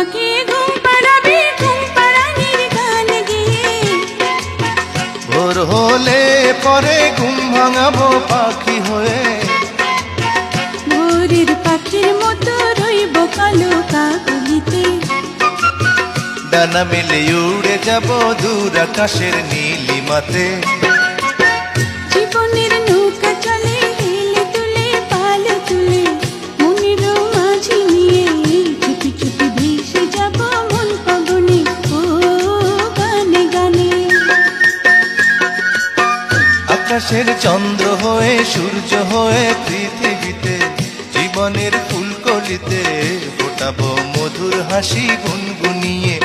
আমাকে ঘুম পাড়াবি ঘুম পাড়ানির গান গেয়ে। ভোর হলে পরে ঘুম ভাঙাবো পাখি হয়ে, ভোরের পাখির মতো রইব কালো কাকলিতে। ডানা মেলে উড়ে যাব দূর আকাশের নীলিমাতে। জীবনের নৌকা চলে হেলে তুলে পাল তুলে, মনের মাঝি নিয়ে চুপি চুপি ভেসে যাব মন পবনে ও গানে গানে। আকাশের চন্দ্র হয়ে সূর্য হয়ে পৃথিবীতে, জীবনের ফুলকলিতে ফোটাবো মধুর হাসি গুনগুনিয়ে